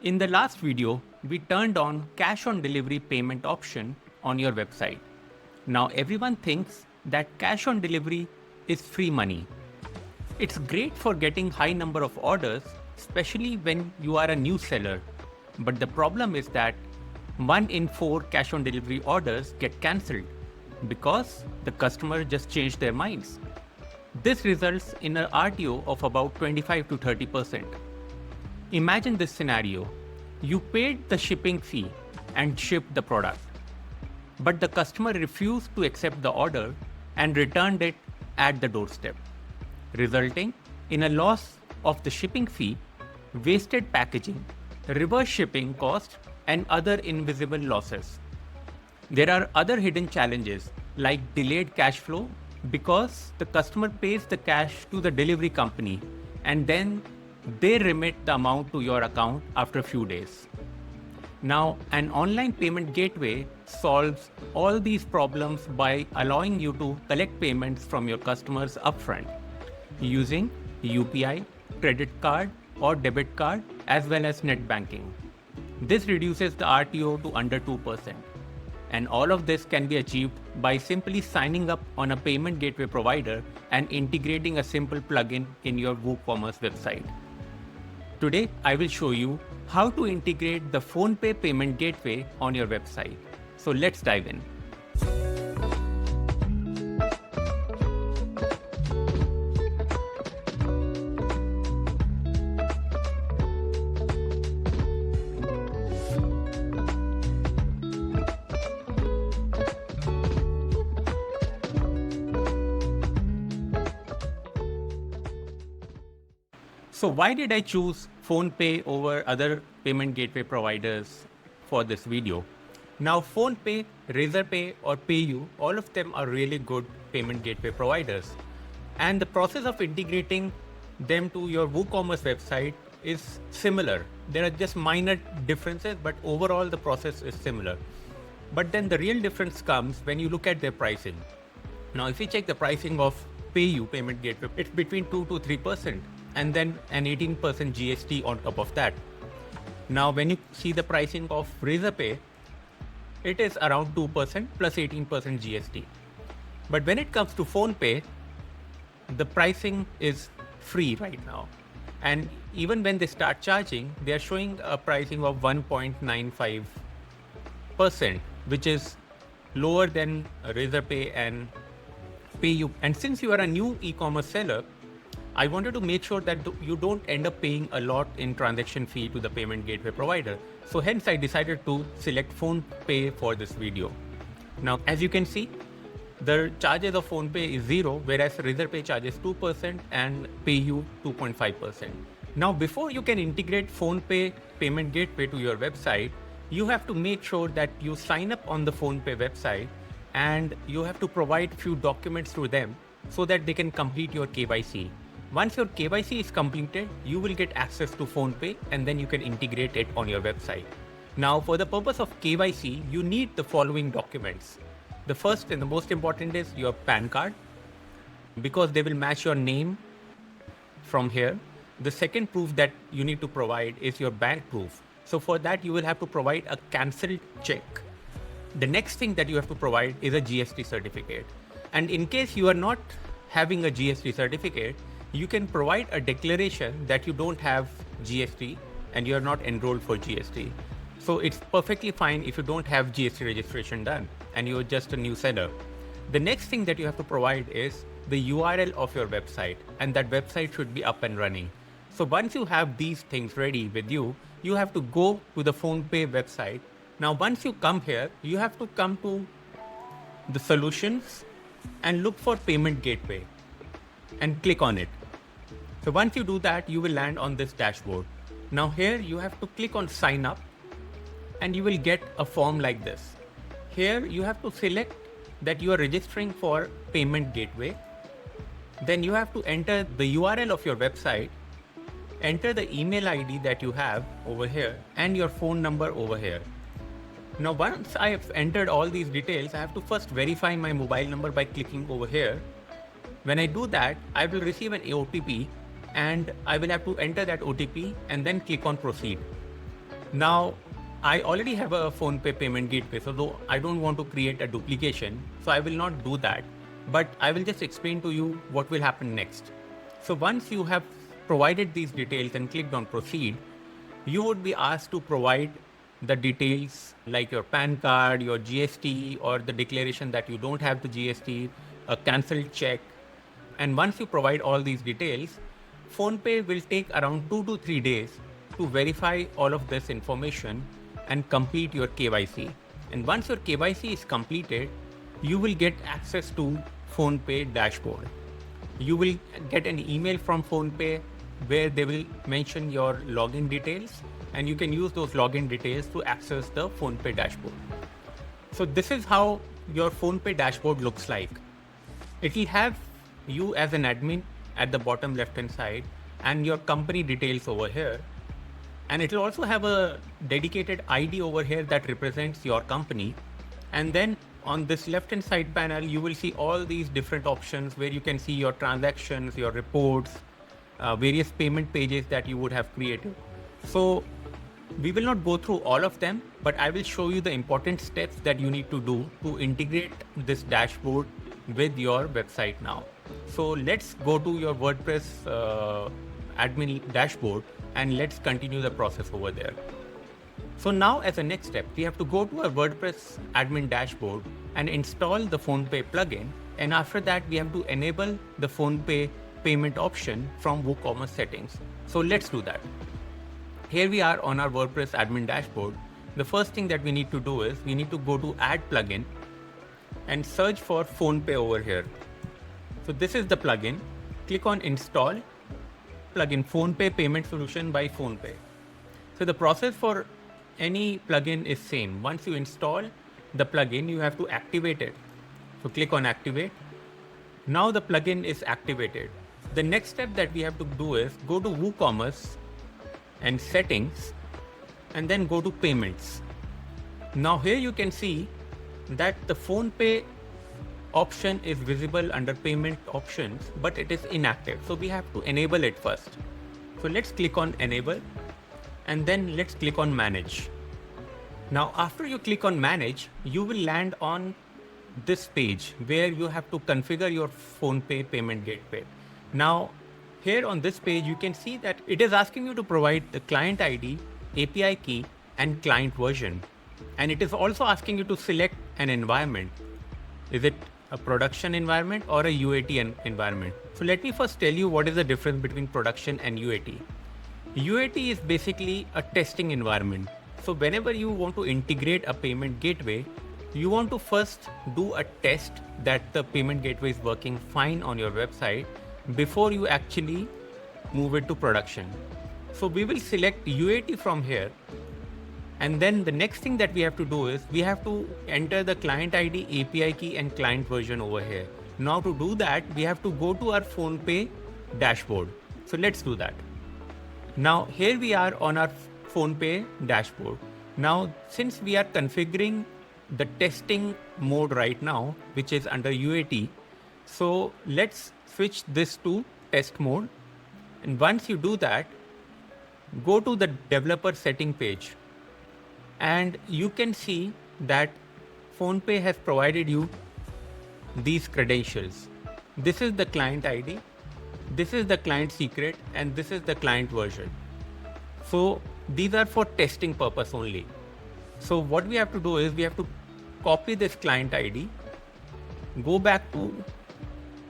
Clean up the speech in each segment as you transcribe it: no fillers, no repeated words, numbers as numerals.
In the last video, we turned on cash on delivery payment option on your website. Now everyone thinks that cash on delivery is free money. It's great for getting high number of orders, especially when you are a new seller. But the problem is that 1 in 4 cash on delivery orders get cancelled because the customer just changed their minds. This results in an RTO of about 25 to 30%. Imagine this scenario. You paid the shipping fee and shipped the product, but the customer refused to accept the order and returned it at the doorstep, resulting in a loss of the shipping fee, wasted packaging, reverse shipping cost, and other invisible losses. There are other hidden challenges like delayed cash flow because the customer pays the cash to the delivery company and then they remit the amount to your account after a few days. Now, an online payment gateway solves all these problems by allowing you to collect payments from your customers upfront using UPI, credit card, or debit card, as well as net banking. This reduces the RTO to under 2%. And all of this can be achieved by simply signing up on a payment gateway provider and integrating a simple plugin in your WooCommerce website. Today, I will show you how to integrate the PhonePe payment gateway on your website. So let's dive in. So why did I choose PhonePe over other payment gateway providers for this video? Now PhonePe, Razorpay or PayU, all of them are really good payment gateway providers. And the process of integrating them to your WooCommerce website is similar. There are just minor differences, but overall the process is similar. But then the real difference comes when you look at their pricing. Now if you check the pricing of PayU payment gateway, it's between 2 to 3%. And then an 18% GST on top of that. Now, when you see the pricing of Razorpay, it is around 2% plus 18% GST. But when it comes to PhonePe, the pricing is free right now. And even when they start charging, they are showing a pricing of 1.95%, which is lower than Razorpay and PayU. And since you are a new e-commerce seller, I wanted to make sure that you don't end up paying a lot in transaction fee to the payment gateway provider. So hence I decided to select PhonePe for this video. Now, as you can see, the charges of PhonePe is 0, whereas Razorpay charges 2% and PayU 2.5%. Now, before you can integrate PhonePe payment gateway to your website, you have to make sure that you sign up on the PhonePe website and you have to provide few documents to them so that they can complete your KYC. Once your KYC is completed, you will get access to PhonePe and then you can integrate it on your website. Now, for the purpose of KYC, you need the following documents. The first and the most important is your PAN card, because they will match your name from here. The second proof that you need to provide is your bank proof. So for that, you will have to provide a cancelled check. The next thing that you have to provide is a GST certificate. And in case you are not having a GST certificate, you can provide a declaration that you don't have GST and you are not enrolled for GST. So it's perfectly fine if you don't have GST registration done and you're just a new seller. The next thing that you have to provide is the URL of your website, and that website should be up and running. So once you have these things ready with you, you have to go to the PhonePe website. Now, once you come here, you have to come to the solutions and look for payment gateway and click on it. So once you do that, you will land on this dashboard. Now here you have to click on sign up and you will get a form like this. Here you have to select that you are registering for payment gateway. Then you have to enter the URL of your website, enter the email ID that you have over here and your phone number over here. Now once I have entered all these details, I have to first verify my mobile number by clicking over here. When I do that, I will receive an OTP and I will have to enter that OTP and then click on proceed. Now, I already have a PhonePe payment gateway, so though I don't want to create a duplication, so I will not do that, but I will just explain to you what will happen next. So once you have provided these details and clicked on proceed, you would be asked to provide the details like your PAN card, your GST, or the declaration that you don't have the GST, a cancelled check. And once you provide all these details, PhonePe will take around 2 to 3 days to verify all of this information and complete your KYC. And once your KYC is completed, you will get access to PhonePe dashboard. You will get an email from PhonePe where they will mention your login details, and you can use those login details to access the PhonePe dashboard. So this is how your PhonePe dashboard looks like. It will have you as an admin at the bottom left hand side and your company details over here. And it will also have a dedicated ID over here that represents your company. And then on this left hand side panel, you will see all these different options where you can see your transactions, your reports, various payment pages that you would have created. So we will not go through all of them, but I will show you the important steps that you need to do to integrate this dashboard with your website now. So let's go to your WordPress admin dashboard and let's continue the process over there. So now as a next step, we have to go to our WordPress admin dashboard and install the PhonePe plugin. And after that, we have to enable the PhonePe payment option from WooCommerce settings. So let's do that. Here we are on our WordPress admin dashboard. The first thing that we need to do is we need to go to add plugin and search for PhonePe over here. So this is the plugin. Click on install plugin PhonePe payment solution by PhonePe. So the process for any plugin is same. Once you install the plugin, you have to activate it. So click on activate. Now the plugin is activated. The next step that we have to do is go to WooCommerce and settings and then go to payments. Now here you can see that the PhonePe option is visible under payment options, but it is inactive. So we have to enable it first. So let's click on enable and then let's click on manage. Now after you click on manage, you will land on this page where you have to configure your PhonePe payment gateway. Now here on this page, you can see that it is asking you to provide the client ID, API key, and client version. And it is also asking you to select an environment. Is it a production environment or a UAT environment? So let me first tell you what is the difference between production and UAT. UAT is basically a testing environment. So whenever you want to integrate a payment gateway, you want to first do a test that the payment gateway is working fine on your website before you actually move it to production. So we will select UAT from here. And then the next thing that we have to do is we have to enter the client ID, API key, and client version over here. Now to do that, we have to go to our PhonePe dashboard. So let's do that. Now here we are on our PhonePe dashboard. Now since we are configuring the testing mode right now, which is under UAT, so let's switch this to test mode. And once you do that, go to the developer setting page. And you can see that PhonePe has provided you these credentials. This is the client ID, this is the client secret, and this is the client version. So these are for testing purpose only. So what we have to do is we have to copy this client ID, go back to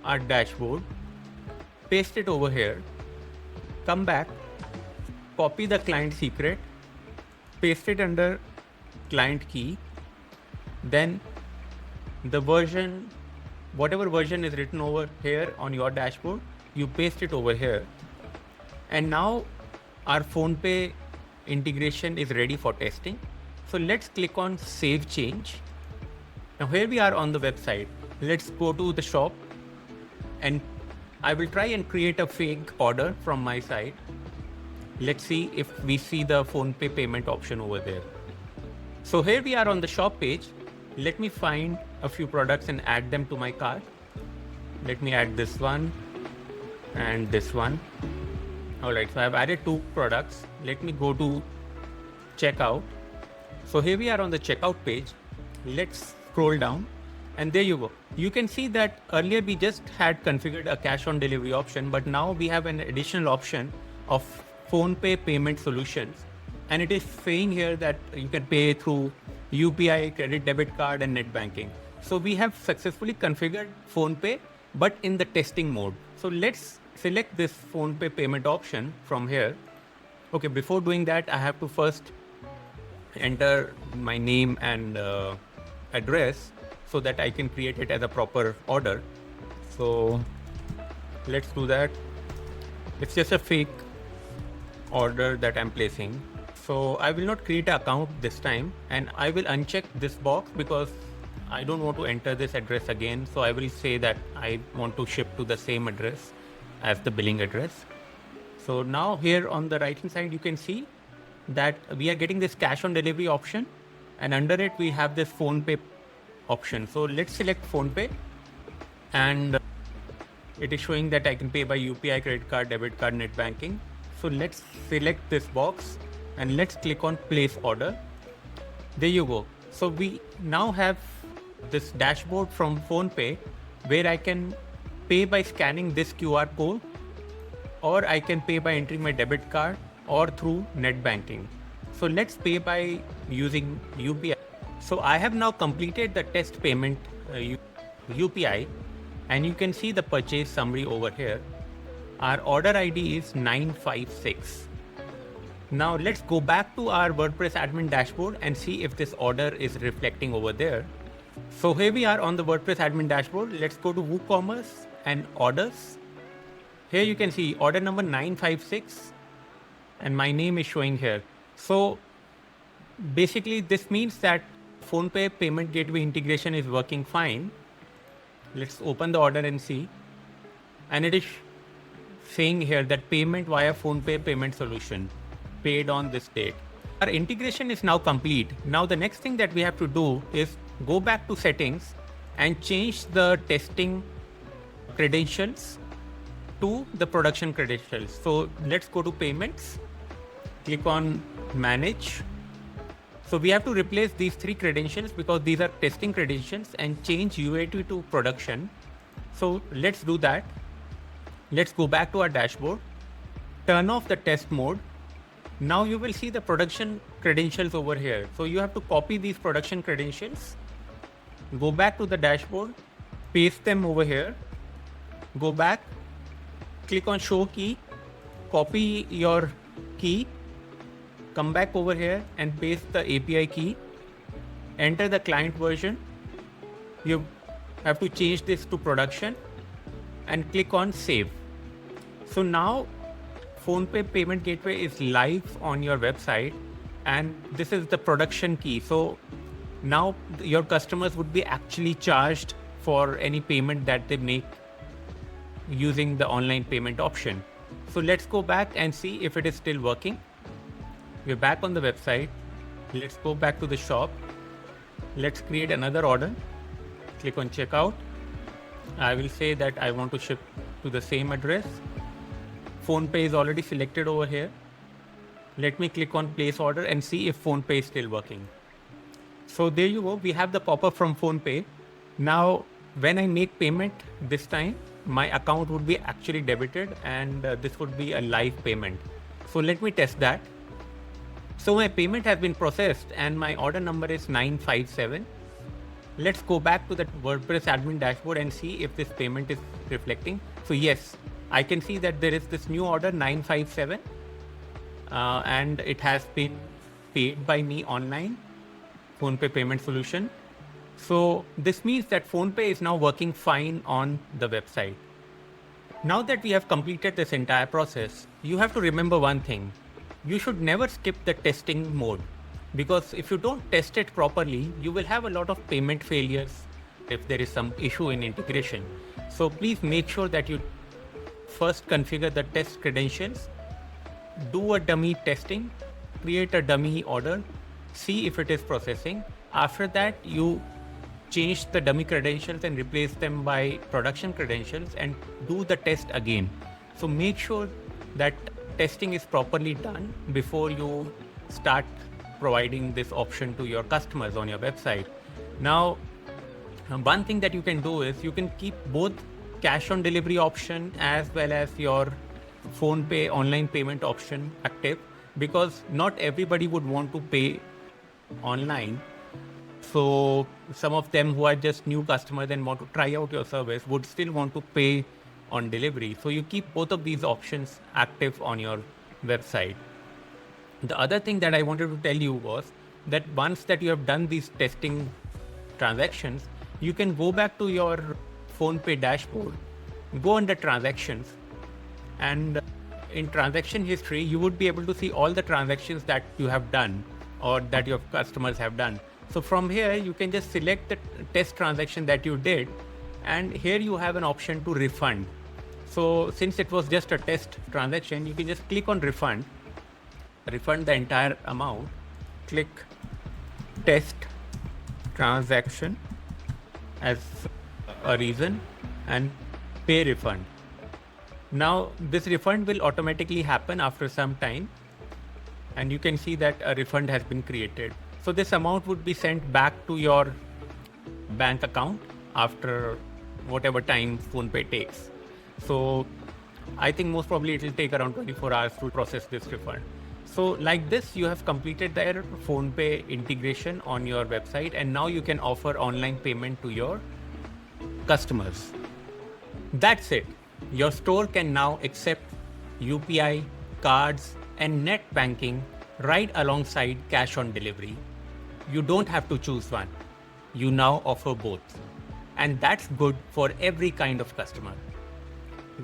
our dashboard, paste it over here, come back, copy the client secret, paste it under client key, then the version, whatever version is written over here on your dashboard, you paste it over here. And now our PhonePe integration is ready for testing. So let's click on save change. Now here we are on the website. Let's go to the shop and I will try and create a fake order from my side. Let's see if we see the PhonePe payment option over there. So here we are on the shop page. Let me find a few products and add them to my cart. Let me add this one and this one. All right, so I've added 2 products. Let me go to checkout. So here we are on the checkout page. Let's scroll down and there you go. You can see that earlier we just had configured a cash on delivery option, but now we have an additional option of PhonePe payment solutions. And it is saying here that you can pay through UPI, credit, debit card and net banking. So we have successfully configured PhonePe, but in the testing mode. So let's select this PhonePe payment option from here. Okay, before doing that, I have to first enter my name and address so that I can create it as a proper order. So let's do that. It's just a fake order that I'm placing. So I will not create an account this time, and I will uncheck this box because I don't want to enter this address again. So I will say that I want to ship to the same address as the billing address. So now here on the right hand side, you can see that we are getting this cash on delivery option, and under it we have this PhonePe option. So let's select PhonePe, and it is showing that I can pay by UPI, credit card, debit card, net banking. So let's select this box and let's click on place order. There you go. So we now have this dashboard from PhonePe where I can pay by scanning this QR code, or I can pay by entering my debit card or through net banking. So let's pay by using UPI. So I have now completed the test payment UPI, and you can see the purchase summary over here. Our order ID is 956. Now let's go back to our WordPress admin dashboard and see if this order is reflecting over there. So here we are on the WordPress admin dashboard. Let's go to WooCommerce and orders. Here you can see order number 956 and my name is showing here. So basically this means that PhonePe payment gateway integration is working fine. Let's open the order and see. And it is saying here that payment via PhonePe payment solution paid on this date. Our integration is now complete. Now the next thing that we have to do is go back to settings and change the testing credentials to the production credentials. So let's go to payments, click on manage. So we have to replace these three credentials because these are testing credentials, and change UAT to production. So let's do that. Let's go back to our dashboard, turn off the test mode. Now you will see the production credentials over here. So you have to copy these production credentials, go back to the dashboard, paste them over here, go back, click on show key, copy your key, come back over here and paste the API key, enter the client version. You have to change this to production and click on save. So now PhonePe payment gateway is live on your website, and this is the production key. So now your customers would be actually charged for any payment that they make using the online payment option. So let's go back and see if it is still working. We're back on the website. Let's go back to the shop. Let's create another order. Click on checkout. I will say that I want to ship to the same address. PhonePe is already selected over here. Let me click on place order and see if PhonePe is still working. So there you go. We have the pop-up from PhonePe. Now, when I make payment this time, my account would be actually debited, and this would be a live payment. So let me test that. So my payment has been processed and my order number is 957. Let's go back to the WordPress admin dashboard and see if this payment is reflecting. So yes, I can see that there is this new order 957 and it has been paid by me online, PhonePe payment solution. So this means that PhonePe is now working fine on the website. Now that we have completed this entire process, you have to remember one thing. You should never skip the testing mode, because if you don't test it properly, you will have a lot of payment failures if there is some issue in integration. So please make sure that you first configure the test credentials, do a dummy testing, create a dummy order, see if it is processing. After that, you change the dummy credentials and replace them by production credentials and do the test again. So make sure that testing is properly done before you start providing this option to your customers on your website. Now, one thing that you can do is you can keep both cash on delivery option as well as your PhonePe online payment option active, because not everybody would want to pay online. So some of them who are just new customers and want to try out your service would still want to pay on delivery. So you keep both of these options active on your website. The other thing that I wanted to tell you was that once that you have done these testing transactions, you can go back to your PhonePe dashboard, go under transactions, and in transaction history, you would be able to see all the transactions that you have done or that your customers have done. So from here, you can just select the test transaction that you did, and here you have an option to refund. So since it was just a test transaction, you can just click on refund the entire amount, click test transaction as a reason, and pay refund. Now this refund will automatically happen after some time, and you can see that a refund has been created. So this amount would be sent back to your bank account after whatever time PhonePe takes. So I think most probably it will take around 24 hours to process this refund. So like this, you have completed their PhonePe integration on your website, and now you can offer online payment to your customers. That's it. Your store can now accept UPI, cards, and net banking right alongside cash on delivery. You don't have to choose one. You now offer both. And that's good for every kind of customer.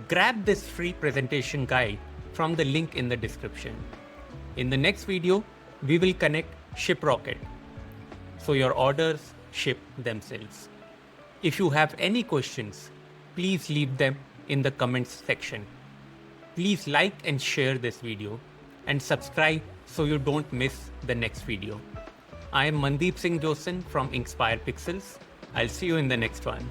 Grab this free presentation guide from the link in the description. In the next video, we will connect ShipRocket so your orders ship themselves. If you have any questions, please leave them in the comments section. Please like and share this video and subscribe so you don't miss the next video. I am Mandeep Singh Josen from Inspire Pixels. I'll see you in the next one.